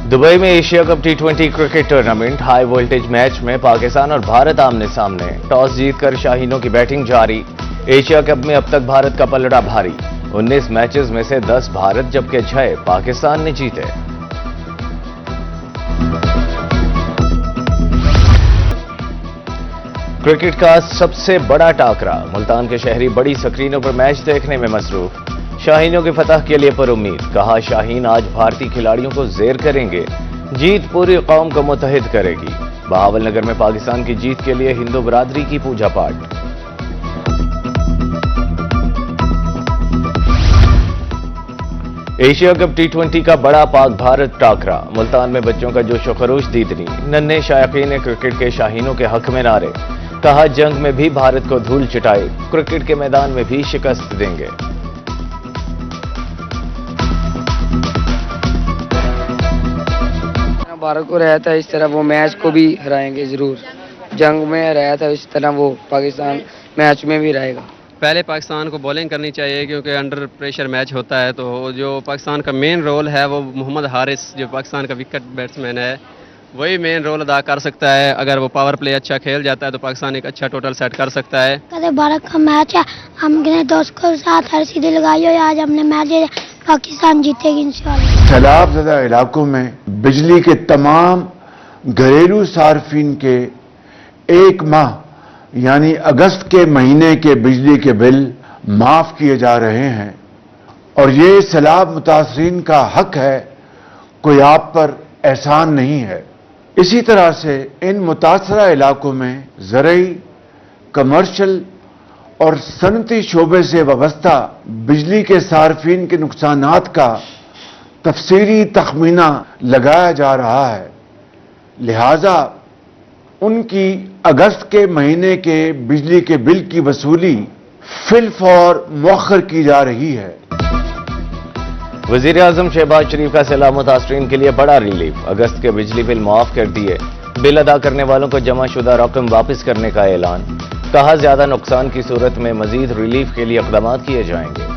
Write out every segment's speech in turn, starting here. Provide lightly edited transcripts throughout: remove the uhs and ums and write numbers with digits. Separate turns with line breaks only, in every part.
Dubai में Asia Cup टी20 cricket tournament high voltage match में पाकिस्तान और भारत आमने सामने। टॉस जीतकर शाहीनों की बैटिंग जारी। एशिया कप में अब तक भारत का पलड़ा भारी। 19 मैचेस में से 10 भारत जबकि 6 पाकिस्तान ने जीते। क्रिकेट का सबसे बड़ा टाकरा। मुल्तान के शहरी बड़ी स्क्रीनों पर मैच देखने में मसरूफ। शाहीनों की फतह के लिए पुरुम्मीद। कहा शाहीन आज भारतीय खिलाड़ियों को ज़ेर करेंगे। जीत पूरी कौम को मुत्तहिद करेगी। बहावलनगर में पाकिस्तान की जीत के लिए हिंदू बरादरी की पूजा पाठ। एशिया कप टी20 का बड़ा पाक भारत टाकरा। मुल्तान में बच्चों का जोशो खरोश दीदनी। नन्हे शायकीन क्रिकेट के शाहीनों के हक में नारे। कहा जंग में भी भारत को धूल चिटाए, क्रिकेट के मैदान में भी शिकस्त देंगे।
भारत को रहा था इस तरह वो मैच को भी हराएंगे जरूर। जंग में रहा था इस तरह वो पाकिस्तान मैच में भी रहेगा।
पहले पाकिस्तान को बॉलिंग करनी चाहिए क्योंकि अंडर प्रेशर मैच होता है। तो जो पाकिस्तान का मेन रोल है वो मोहम्मद हारिस जो पाकिस्तान का विकेट बैट्समैन है वही मेन रोल अदा कर सकता है। अगर वो पावर प्ले अच्छा खेल जाता है तो पाकिस्तान एक अच्छा टोटल सेट कर सकता है।
कल भारत का मैच है, हमने दोस्त को साथ हर सीधे लगाई हो। आज हमने मैच पाकिस्तान जीतेगी इंशाल्लाह।
सैलाब ज़दा इलाकों में बिजली के तमाम घरेलू सार्फिन के 1 माह यानी अगस्त के महीने के बिजली के बिल माफ किए जा रहे हैं और ये सैलाब मुतासरीन का हक है, कोई आप पर एहसान नहीं है। इसी तरह से इन मुतासरा इलाकों में ज़रई, कमर्शियल और सनती शोबे से वाबस्ता बिजली के सार्फिन के नुकसानात का तफसीली तखमीना लगाया जा रहा है। लिहाजा उनकी अगस्त के महीने के बिजली के बिल की वसूली फिलफौर मौखर की जा रही है।
वज़ीर-ए-आज़म शहबाज शरीफ का सैलाब मुतासरीन के लिए बड़ा रिलीफ। अगस्त के बिजली बिल माफ कर दिए। बिल अदा करने वालों को जमाशुदा रकम वापस करने का ऐलान। कहा ज्यादा नुकसान की सूरत में मजीद रिलीफ के लिए इक़दाम किए जाएंगे।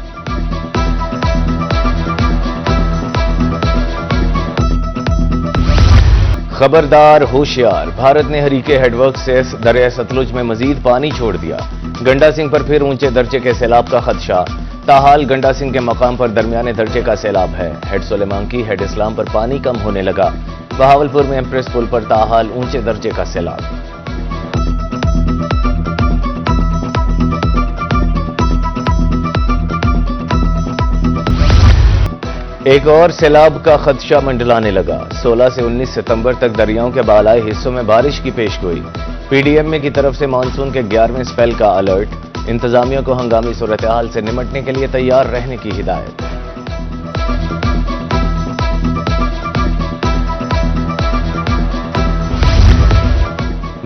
खबरदार होशियार, भारत ने हरीके हेडवर्क से दरिया सतलुज में मजीद पानी छोड़ दिया। गंडा सिंह पर फिर ऊंचे दर्जे के सैलाब का खदशा। ताहाल गंडा सिंह के मकाम पर दरमियाने दर्जे का सैलाब है। हेड सुलेमांकी, हेड इस्लाम पर पानी कम होने लगा। बहावलपुर में एम्प्रेस पुल पर ताहाल ऊंचे दर्जे का सैलाब। एक और सैलाब का खदशा मंडलाने लगा। 16 से 19 सितंबर तक दरियाओं के बालाई हिस्सों में बारिश की पेशगोई। पीडीएम की तरफ से मानसून के 11वें स्पेल का अलर्ट। इंतजामिया को हंगामी सूरत हाल से निमटने के लिए तैयार रहने की हिदायत।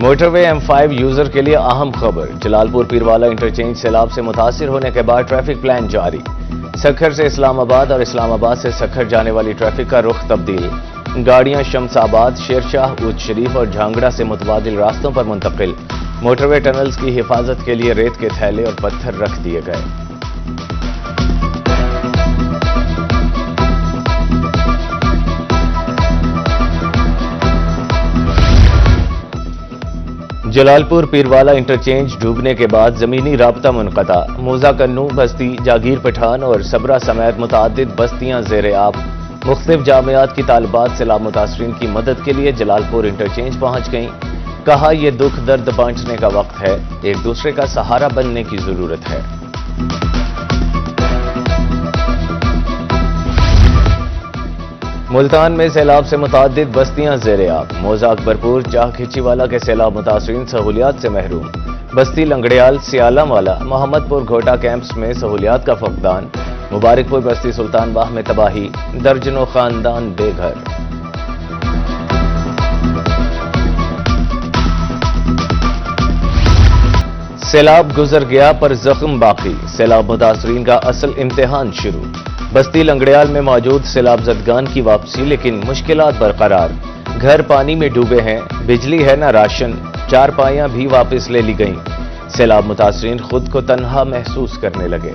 मोटरवे M5 यूजर के लिए अहम खबर। जलालपुर पीरवाला इंटरचेंज सैलाब से मुतासिर होने के बाद ट्रैफिक प्लान जारी। सखर से इस्लामाबाद और इस्लामाबाद से सखर जाने वाली ट्रैफिक का रुख तब्दील। गाड़ियां शमसाबाद, शेरशाह, उच्च शरीफ और झांगड़ा से मुतबादिल रास्तों पर मुंतकिल। मोटरवे टनल्स की हिफाजत के लिए रेत के थैले और पत्थर रख दिए गए। जलालपुर पीरवाला इंटरचेंज डूबने के बाद जमीनी राब्ता मुनक़ता। मोजा कन्नू बस्ती, जागीर पठान और सबरा समेत मुतअद्दिद बस्तियां ज़ेरे आब। मुख्तलिफ जामियात की तालिबात सैलाब मुतासरीन की मदद के लिए जलालपुर इंटरचेंज पहुंच गईं। कहा यह दुख दर्द बांटने का वक्त है, एक दूसरे का सहारा बनने की जरूरत है। मुल्तान में सैलाब से मुतअद्दिद बस्तियां ज़ेरे आब। मोजा अकबरपुर, चाह खिचीवाला के सैलाब मुतासरीन सहूलियात से महरूम। बस्ती लंगड़ियाल, सियाला वाला, मोहम्मदपुर घोटा कैंप्स में सहूलियात का फकदान। मुबारकपुर बस्ती सुल्तान बाह में तबाही, दर्जनों खानदान बेघर। सैलाब गुजर गया पर जख्म बाकी। सैलाब मुतासरीन का असल इम्तिहान शुरू। बस्ती लंगड़ियाल में मौजूद सैलाब ज़दगान की वापसी, लेकिन मुश्किलात बरकरार। घर पानी में डूबे हैं, बिजली है न राशन, चारपाइयां भी वापस ले ली गईं। सैलाब मुतासरीन खुद को तन्हा महसूस करने लगे।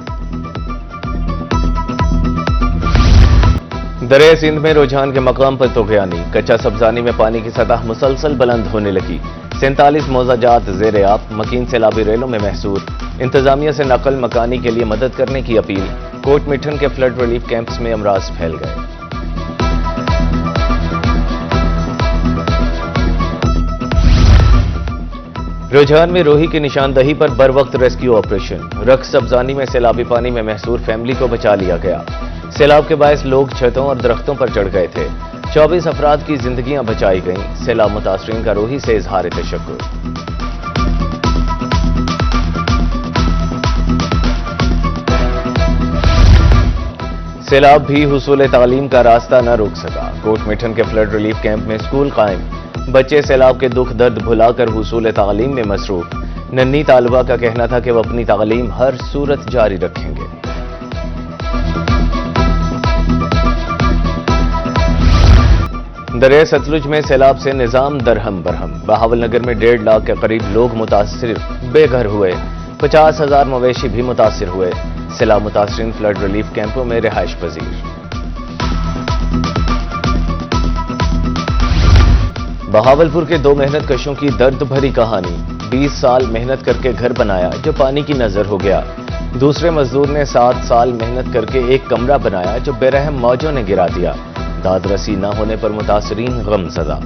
دریا سندھ میں رجحان کے مقام پر طغیانی، کچا سبزانی میں پانی کی سطح مسلسل بلند ہونے لگی، 47 موضع جات زیر آب، مکین سیلابی ریلوں میں محصور، انتظامیہ سے نقل مکانی کے لیے مدد کرنے کی اپیل، کوٹ مٹھن کے فلڈ ریلیف کیمپس میں امراض پھیل گئے۔ رجحان میں روہی کی نشاندہی پر بر وقت ریسکیو آپریشن، رقص سبزانی میں سیلابی پانی میں محصور فیملی کو بچا لیا گیا، سیلاب کے باعث لوگ چھتوں اور درختوں پر چڑھ گئے تھے، 24 افراد کی زندگیاں بچائی گئیں، سیلاب متاثرین کا روہی سے اظہار تشکر۔ سیلاب بھی حصول تعلیم کا راستہ نہ روک سکا، کوٹ مٹھن کے فلڈ ریلیف کیمپ میں اسکول قائم، بچے سیلاب کے دکھ درد بھلا کر حصول تعلیم میں مصروف، ننھی طالبہ کا کہنا تھا کہ وہ اپنی تعلیم ہر صورت جاری رکھیں گے۔ دریا ستلج میں سیلاب سے نظام درہم برہم، بہاول نگر میں 1.5 لاکھ کے قریب لوگ متاثر بے گھر ہوئے، 50,000 مویشی بھی متاثر ہوئے، سیلاب متاثرین فلڈ ریلیف کیمپوں میں رہائش پذیر۔ بہاولپور کے 2 محنت کشوں کی درد بھری کہانی، 20 سال محنت کر کے گھر بنایا جو پانی کی نظر ہو گیا، دوسرے مزدور نے 7 سال محنت کر کے ایک کمرہ بنایا جو بے رحم موجوں نے گرا دیا، داد رسی نہ ہونے پر متاثرین غم زدہ۔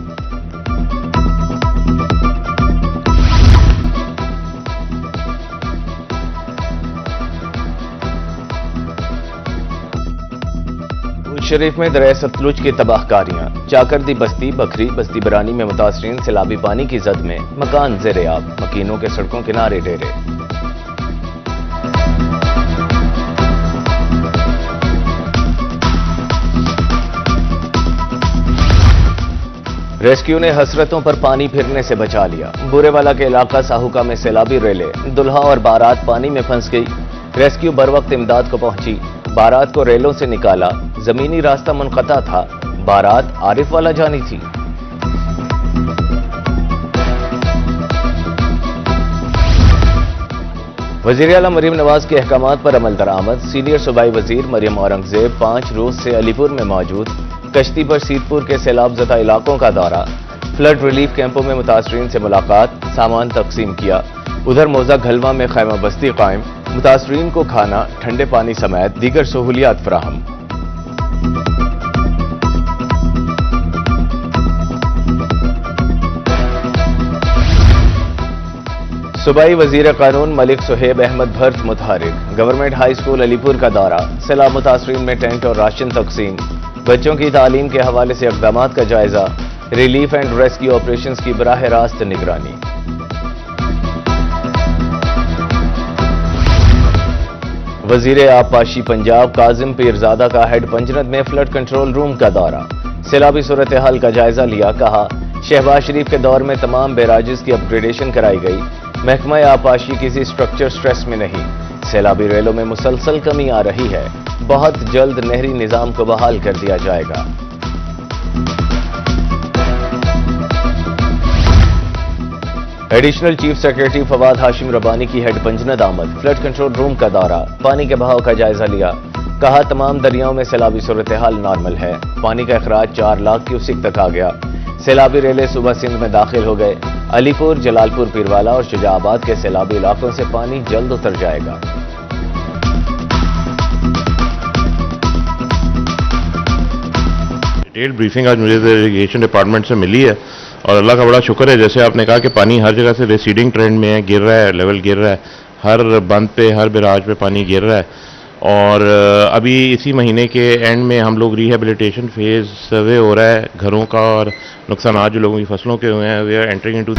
شریف میں دریا ستلج کی تباہ کاریاں، چاکردی بستی بکھری بستی برانی میں متاثرین سیلابی پانی کی زد میں، مکان زیر آب، مکینوں کے سڑکوں کنارے ڈیرے۔ ریسکیو نے حسرتوں پر پانی پھرنے سے بچا لیا، بورے والا کے علاقہ ساہوکا میں سیلابی ریلیں، دلہا اور بارات پانی میں پھنس گئی، ریسکیو بر وقت امداد کو پہنچی، بارات کو ریلوں سے نکالا، زمینی راستہ منقطع تھا، بارات عارف والا جانی تھی۔ وزیر اعلیٰ مریم نواز کے احکامات پر عمل درآمد، سینئر صوبائی وزیر مریم اورنگزیب 5 روز سے علی پور میں موجود، کشتی پر سیت پور کے سیلاب زدہ علاقوں کا دورہ، فلڈ ریلیف کیمپوں میں متاثرین سے ملاقات، سامان تقسیم کیا، ادھر موزہ گھلواں میں خیمہ بستی قائم، متاثرین کو کھانا، ٹھنڈے پانی سمیت دیگر سہولیات فراہم۔ صوبائی وزیر قانون ملک صہیب احمد بھرت متحرک، گورنمنٹ ہائی اسکول علی پور کا دورہ، سیلاب متاثرین میں ٹینٹ اور راشن تقسیم، بچوں کی تعلیم کے حوالے سے اقدامات کا جائزہ، ریلیف اینڈ ریسکیو آپریشنز کی براہ راست نگرانی۔ وزیر آبپاشی پنجاب کاظم پیرزادہ کا ہیڈ پنجنت میں فلڈ کنٹرول روم کا دورہ، سیلابی صورتحال کا جائزہ لیا، کہا شہباز شریف کے دور میں تمام بیراجز کی اپ گریڈیشن کرائی گئی، محکمہ آبپاشی کسی سٹرکچر سٹریس میں نہیں، سیلابی ریلوں میں مسلسل کمی آ رہی ہے، بہت جلد نہری نظام کو بحال کر دیا جائے گا۔ ایڈیشنل چیف سیکرٹری فواد ہاشم ربانی کی ہیڈ پنجنت آمد، فلڈ کنٹرول روم کا دورہ، پانی کے بہاؤ کا جائزہ لیا، کہا تمام دریاؤں میں سیلابی صورتحال نارمل ہے، پانی کا اخراج 4 لاکھ کیوسک تک آ گیا، سیلابی ریلیں صبح سندھ میں داخل ہو گئے، علی پور، جلال پور، پیروالا اور شجاع آباد کے سیلابی علاقوں سے پانی جلد اتر جائے گا۔
ڈیٹیل بریفنگ آج مجھے اریگیشن ڈپارٹمنٹ سے ملی ہے اور اللہ کا بڑا شکر ہے، جیسے آپ نے کہا کہ پانی ہر جگہ سے ریسیڈنگ ٹرینڈ میں ہے، گر رہا ہے، لیول گر رہا ہے، ہر بند پہ ہر بیراج پہ پانی گر رہا ہے، اور ابھی اسی مہینے کے اینڈ میں ہم لوگ ریہیبلیٹیشن فیز سروے ہو رہا ہے گھروں کا اور نقصانات جو لوگوں کی فصلوں کے ہوئے ہیں، وی آر انٹرنگ انٹو